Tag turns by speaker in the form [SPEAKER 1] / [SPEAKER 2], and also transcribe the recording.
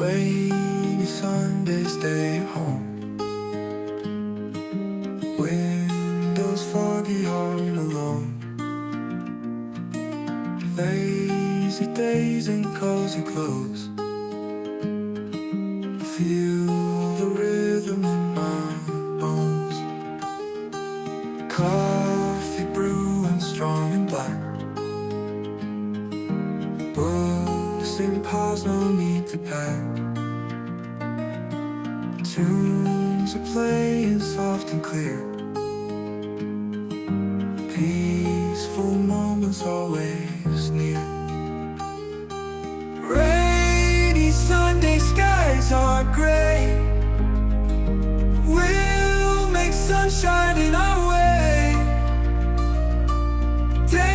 [SPEAKER 1] Rainy Sunday, stay home. Windows foggy, heart alone. Lazy days in cozy clothes. Feel the rhythm in my bones. Coffee brewing strong and black. Books in piles, no need to pack. Tunes are playing soft and clear. Peaceful moments always near. Rainy Sunday skies are gray. We'll make sunshine